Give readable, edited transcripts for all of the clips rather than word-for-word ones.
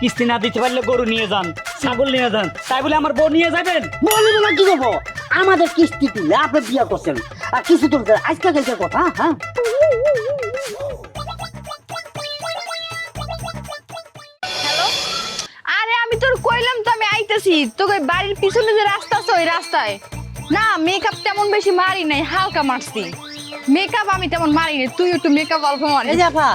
কিস্তি না দিতে পারলে গরু নিয়ে যান, ছাগল নিয়ে যান, তাই বলে আমার বউ নিয়ে যাবেন? বলবো না কি দেবো? আমাদের কিস্তি তুলে আপনি বিয়ে করছেন আর কিস্তি তুলতে আজকে গেছে কথা। হ্যাঁ হ্যালো, আরে আমি তোর কইলাম তো আমি আইতেছি। তোকে বাড়ির পিছনে যে রাস্তা আছে ওই রাস্তায়। না মেকআপ তেমন বেশি মারি নাই, হালকা মারছি। মেকআপ আমি তেমন মারি নাই, তুই একটু মেকআপ অল্প মারিস। এই যে আপা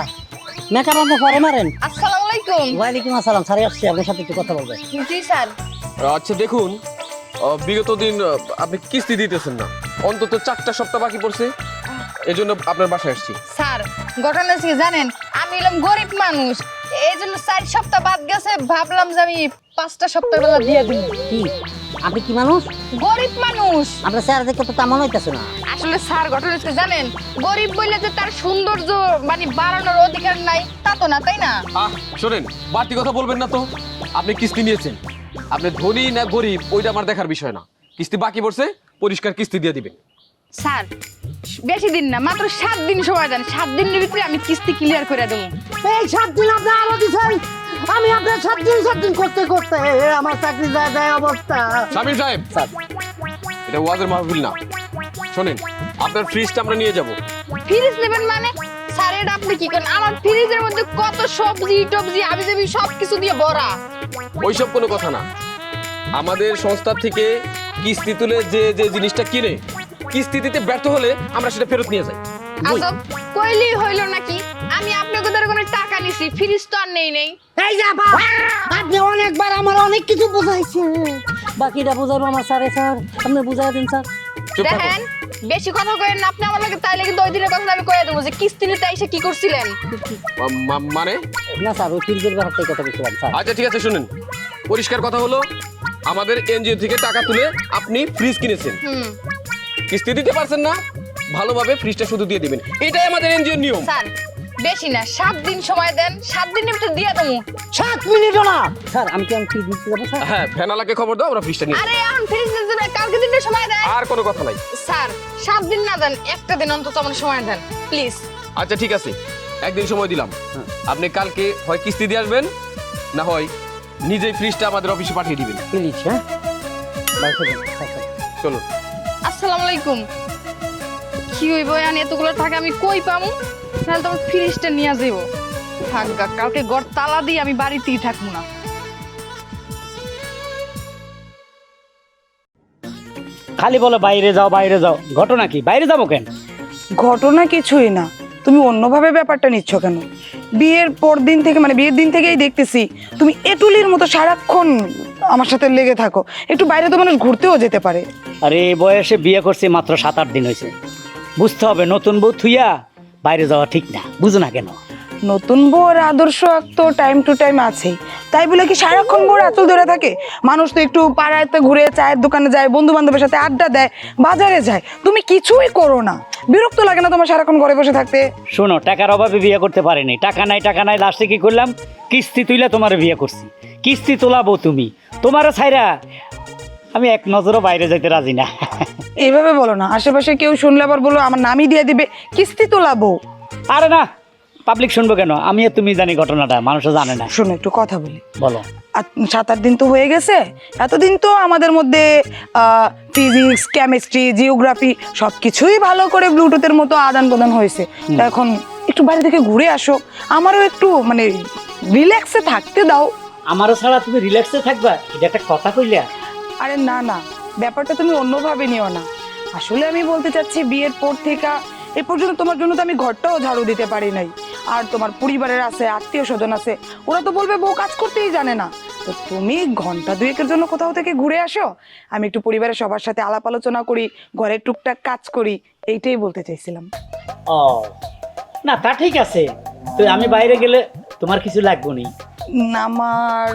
মেকআপ আপনি পরে মারেন? আসসালামু আলাইকুম। ওয়ালাইকুম আসসালাম। স্যার আসছি আপনার সাথে একটু কথা বলবে। জি স্যার। আচ্ছা দেখুন, বিগত দিন আপনি কিস্তি দিতেছেন না, অন্তত 4টা সপ্তাহ বাকি পড়ছে, এজন্য আপনার বাসায় আসছি। স্যার ঘটনা কি জানেন, আমি হলাম গরিব মানুষ, এই জন্য 4 সপ্তাহ বাদ গেছে, ভাবলাম যে আমি 5টা সপ্তাহ বেলা দিয়ে দিই। কি আপনি কি মানুষ? গরিব মানুষ। আপনার স্যার দেখে তো তেমন হইতেছে না। আসলে স্যার ঘটনা কি জানেন, গরিব বললে যে তার সৌন্দর্য মানে বাড়ানোর অধিকার নাই তা তো না, তাই না? শোনেন, বাড়তি কথা বলবেন না তো। আপনি কিস্তি নিয়েছেন, আপনি ধনী না গরিব ওইটা আমার দেখার বিষয় না। কিস্তি বাকি পড়ছে, পরিষ্কার কিস্তি দিয়ে দিবেন। স্যার বেশি দিন না, মাত্র 7 দিন সময় দেন, 7 দিনের ভিতরে আমি কিস্তি ক্লিয়ার করে দেবো। এই 7 দিন আপনি আরো দিচ্ছেন? আমি আপনার 7 দিন করতে করতে আমার চাকরি যায় অবস্থা। শামিম সাহেব, স্যার এটা ওয়াজের মাহফিল না। শোনেন, আপনার ফ্রিজটা আমরা নিয়ে যাব। ফ্রিজ নেবেন মানে? স্যার এটা আপনি কি করেন? আমার ফ্রিজের মধ্যে কত সবজি টবজি আবিজাবি সব কিছু দিয়ে ভরা। ওইসব কোনো কথা না। আমাদের সংস্থা থেকে কিস্তি তুলে যে যে জিনিসটা কিনে কিস্তি দিতে ব্যর্থ হলে আমরা সেটা ফেরত নিয়ে যাই। আজব কইলি হইল নাকি? আমি আপনাকে ধরে কোনো টাকা নিছি, ফ্রিজ তো আর নেই। এই যে আপা আপনি অনেকবার আমার অনেক কিছু বুঝাইছেন, বাকিটা বুঝাবো আমার স্যার। আপনি বুঝাই দিন স্যার। চুপ থাকুন। দেখেন বেশি কথা কইেন না আপনি আমার লাগে, তাইলে কিন্তু ওই দিনের কথা আমি কইয়া দেবো যে কিস্তি নিতে এসে কি করছিলেন। মানে না স্যার ওই ফ্রিজের ব্যাপারটাই কথা বলছিলাম স্যার। আচ্ছা ঠিক আছে, শুনুন, পরিষ্কার কথা হলো, আমাদের এনজিও থেকে টাকা তুলে আপনি ফ্রিজ কিনেছেন, কিস্তি দিতে পারছেন না, ভালোভাবে ফ্রিজটা শুধু দিয়ে দিবেন, এটাই আমাদের এনজিওর নিয়ম। স্যার বেশি না, 7 দিন সময় দেন, 7 দিনের ভিতরে দিয়ে দেবো। 7 মিনিটও না স্যার। আমি কি ফ্রিজ নিতে যাবো স্যার? হ্যাঁ, ফেনালাকে খবর দাও, আমরা ফ্রিজটা নিয়ে। আরে এখন ফ্রিজ নিতে দেন, কালকে দিনের সময় দেন। আর কোনো কথা নাই স্যার 7 দিন না দেন, একটা দিন অন্তত আমার সময় দেন প্লিজ। আচ্ছা ঠিক আছে, একদিন সময় দিলাম। আপনি কালকে হয় কিস্তি দিয়ে আসবেন, না হয় নিজেই ফ্রিজটা আমাদের অফিসে পাঠিয়ে দিবেন। প্লিজ। হ্যাঁ চলুন। আসসালামু আলাইকুম। কি হইব এখন এতগুলো টাকা আমি কই পামু? তাহলে তোমার ফ্রিজটা নিয়ে যাইব। থাকগা, কালকে ঘর তালা দিয়ে আমি বাড়িতেই থাকবো না। খালি বলো বাইরে যাও বাইরে যাও, ঘটনা কি? বাইরে যাবো কেন? ঘটনা কিছুই না, তুমি অন্যভাবে ব্যাপারটা নিচ্ছ কেন? বিয়ের পর দিন থেকে মানে বিয়ের দিন থেকেই দেখতেছি তুমি এটুলির মতো সারাক্ষণ আমার সাথে লেগে থাকো। একটু বাইরে তো মানুষ ঘুরতেও যেতে পারে। আরে এই বয়সে বিয়ে করছি মাত্র 7-8 দিন হয়েছে, বুঝতে হবে নতুন বউ থুইয়া বাইরে যাওয়া ঠিক না, বুঝো না কেন? নতুন বউর আদর্শ তো টাইম টু টাইম আছেই, তাই বলে কি সারাক্ষণ বউর আঁচল ধরে থাকে? মানুষ তো একটু পাড়াতে ঘুরে, চায়ের দোকানে যায়, বন্ধু বান্ধবের সাথে আড্ডা দেয়, বাজারে যায়, তুমি কিছুই করো না। বিরক্ত লাগে না তোমার সারাক্ষণ ঘরে বসে থাকতে? শোনো, টাকার অভাবে বিয়ে করতে পারিনি, টাকা নাই, লাস্টে কি করলাম? কিস্তি তুইলা তোমার বিয়ে করছি। কিস্তি তোলাবো তুমি, তোমারও ছাইরা আমি এক নজরও বাইরে যেতে রাজি না। এইভাবে বলো না, আশেপাশে কেউ শুনলে আবার বলো আমার নামই দিয়ে দিবে কিস্তি তোলাবো। আরে না, পাবলিক শুনবো কেন? আমি আর তুমি জানি ঘটনাটা, মানুষও জানে না। শোনো একটু কথা বলি। বলো। 7-8 দিন তো হয়ে গেছে, এতদিন তো আমাদের মধ্যে ফিজিক্স, কেমিস্ট্রি, জিওগ্রাফি সবকিছুই ভালো করে ব্লুটুথের মতো আদান প্রদান হয়েছে। এখন একটু বাইরে থেকে ঘুরে আসো, আমারও একটু মানে রিল্যাক্সে থাকতে দাও। আমারও ছাড়া তুমি রিল্যাক্সে থাকবা, এটা একটা কথা কইলা? আরে না না, ব্যাপারটা তুমি অন্যভাবে নিও না। আসলে আমি বলতে চাচ্ছি বিয়ের পর থেকে এ পর্যন্ত তোমার জন্য তো আমি ঘরটাও ঝাড়ু দিতে পারি নাই। আর তোমার পরিবারের আছে, আত্মীয় স্বজন আছে, ওরা তো বলবে বউ কাজ করতেই জানে না। তো তুমি ঘন্টা 2-1-এর জন্য কোথাও থেকে ঘুরে আসো, আমি একটু পরিবারের সবার সাথে আলাপ আলোচনা করি, ঘরের টুকটাক কাজ করি, এইটাই বলতে চাইছিলাম। ও না, তা ঠিক আছে, তো আমি বাইরে গেলে তোমার কিছু লাগবে নি? আমার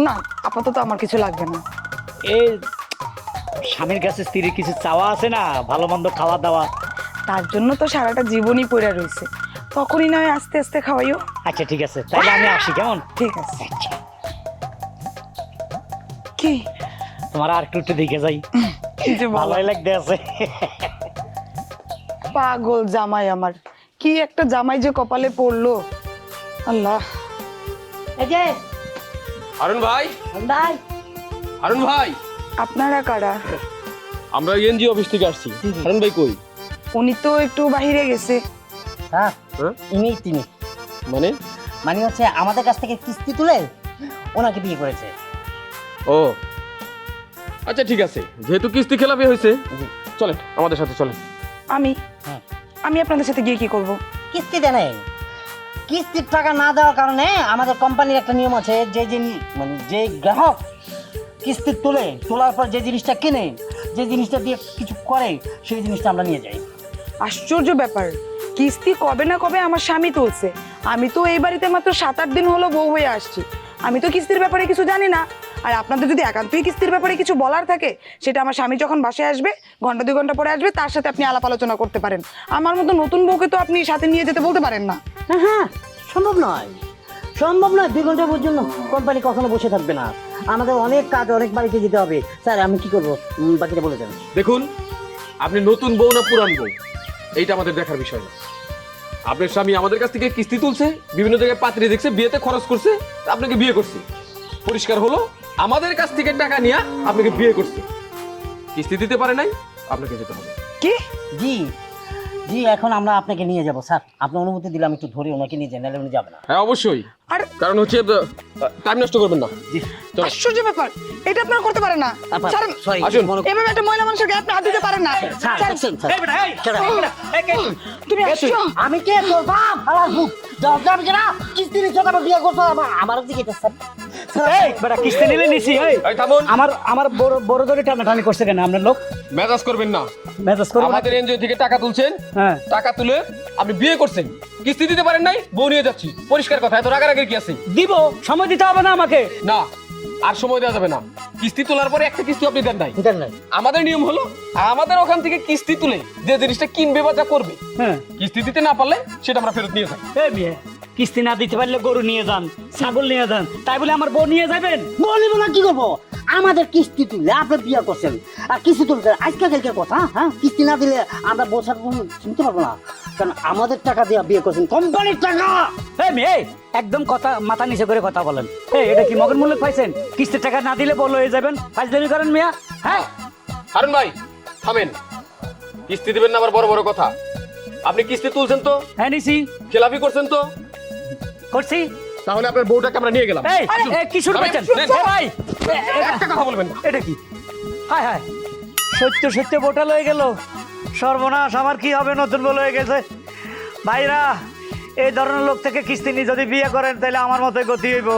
না, আপাতত আমার কিছু লাগবে না। এই স্বামীর কাছে স্ত্রীর কিছু চাওয়া আছে না, ভালো মন্দ খাওয়া দাওয়া? তার জন্য তো সারাটা জীবনই পড়ে রয়েছে, তখনই নয় আস্তে আস্তে খাওয়াইও। আচ্ছা ঠিক আছে, তাহলে আমি আসি, কেমন? ঠিক আছে। কি তোমার আর একটু দেখে যাই, কি যে বলো। ভালোই লাগতে আছে। পাগল জামাই আমার, কি একটা জামাই যে কপালে পড়লো আল্লাহ। এই যে হারুন ভাই, ভাই হারুন ভাই, আপনারা কারা? আমরা এনজিও অফিস থেকে আসছি। হারুন ভাই কই? উনি তো একটু বাহিরে গেছে। স্যার হ্যাঁ? ইনি তিনি মানে? মানে হচ্ছে আমাদের কাছ থেকে কিস্তি তুলে ওনাকে বিয়ে করেছে। ও আচ্ছা ঠিক আছে, যেহেতু কিস্তি খেলাপি হয়েছে চলেন আমাদের সাথে চলেন। আমি হ্যাঁ। আমি আপনাদের সাথে গিয়ে কি করব? কিস্তি দেন নাই। কিস্তির টাকা না দেওয়ার কারণে আমাদের কোম্পানির একটা নিয়ম আছে, মানে যে গ্রাহক কিস্তি তোলার পর যে জিনিসটা কেনে, যে জিনিসটা দিয়ে কিছু করে, সেই জিনিসটা আমরা নিয়ে যাই। আশ্চর্য ব্যাপার, কিস্তি কবে না কবে আমার স্বামী তুলছে। আমি তো এই বাড়িতে মাত্র 7-8 দিন হলো বউ হয়ে আসছি, আমি তো কিস্তির ব্যাপারে কিছু জানি না। আর আপনাদের যদি একান্তই কিস্তির ব্যাপারে কিছু বলার থাকে, সেটা আমার স্বামী যখন বাসায় আসবে, ঘন্টা 2 ঘন্টা পরে আসবে, তার সাথে আপনি আলাপ আলোচনা করতে পারেন। আমার মতো নতুন বউকে তো আপনি সাথে নিয়ে যেতে বলতে পারেন না। হ্যাঁ, সম্ভব নয়, সম্ভব নয়। 2 ঘন্টা পর্যন্ত কোম্পানি কখনো বসে থাকবে না, আমাদের অনেক কাজ, অনেক বাড়িতে যেতে হবে। স্যার আমি কি করবো, বাকিটা বলে দেন। দেখুন, আপনি নতুন বউ না পুরান বউ এইটা আমাদের দেখার বিষয় না। আপনার স্বামী আমাদের কাছ থেকে কিস্তি তুলছে, বিভিন্ন জায়গায় পাত্রী দেখছে, বিয়েতে খরচ করছে, আপনাকে বিয়ে করছে। পরিষ্কার হলো আমাদের কাছ থেকে টাকা নিয়ে আপনাকে বিয়ে করছে। কিস্তি দিতে পারে নাই, আপনাকে যেতে হবে। কি? জি জি, এখন আমরা আপনাকে নিয়ে যাব স্যার। আপনি অনুমতি দিলে আমি একটু ধরে ওনাকে নিয়ে যাই, নাহলে উনি যাবে না। হ্যাঁ অবশ্যই, আর কারণ হচ্ছে টাইম নষ্ট করবেন না। জি চলো। আশ্চর্য ব্যাপার, এটা আপনারা করতে পারেন না। স্যার সরি, আসুন। এভাবে একটা মহিলা মানুষকে আপনি হাত দিতে পারেন না। স্যার স্যার, দেখছেন, স্যার। এই বেটা, এই, ছাড়া। এই বেটা, এই কে তুই? তুমি আসছো? আমি কে তোর বাপ? হালাল বুক আমি কেনা কিস্তি নিচ্ছ, তারপর বিয়ে করছো আমার দিকে। স্যার এই বেটা, কিস্তি নিলে নিছি। এই এই থামুন, আমার বড় ধরে টানাটানি করছে কেন আপনার লোক? মেজাজ করবেন না। মেজাজ করবো না? আমাদের এনজিও থেকে টাকা তুলছেন, হ্যাঁ, টাকা তুলে আপনি বিয়ে করছেন, কিস্তি দিতে পারেন নাই, বউ নিয়ে যাচ্ছি। পরিষ্কার কথা, এত রাগারাগির কি আছে? দিব, সময় দিতে হবে না আমাকে? না, আর সময় দেওয়া যাবে না। কিস্তি তোলার পরে একটা কিস্তি আপনি দেন নাই। দেন নাই। আমাদের নিয়ম হলো আমাদের ওখান থেকে কিস্তি তুলে যে জিনিসটা কিনবে বা যা করবে, হ্যাঁ। কিস্তি দিতে না পারলে সেটা আমরা ফেরত নিয়ে যাই। এই মেয়ে, কিস্তি না দিতে পারলে গরু নিয়ে যান, ছাগল নিয়ে যান, তাই বলে আমার বউ নিয়ে যাবেন? বলিব না, কি করবো? আমাদের কিস্তি তুললে আপনি বিয়ে করছেন, আর কিস্তি তুলতে আজকালকার কথা। হ্যাঁ, কিস্তি না দিলে আমরা বসার শুনতে পারবো না, কারণ আমাদের টাকা দিয়ে বিয়ে করছেন, কোম্পানির টাকা। এই মেয়ে, একদম কথা মাথা নিচে করে কথা বলেন। এই এটা কি মগের মূল্য পাইছেন? কিস্তির টাকা না দিলে বল হয়ে যাবেন, ফাজলামি করেন মিয়া। হ্যাঁ, হারুন ভাই থামেন, কিস্তি দিবেন না আবার বড় বড় কথা। আপনি কিস্তি তুলছেন তো, হ্যাঁ নিছি, খেলাপি করছেন তো, করছি। তাহলে আপনার বউটাকে আমরা নিয়ে গেলাম। এই কি শুরু করছেন? নেন। এ ভাই, একটা কথা বলবেন না। এটা কি? হায় হায়, সত্য সত্য বোটাল হয়ে গেল। সর্বনাশ, আমার কি হবে? নতুন বল হয়ে গেছে। ভাইরা, এই ধরনের লোক থেকে কিস্তি নিয়ে যদি বিয়ে করেন, তাহলে আমার মতোই গতি হইব।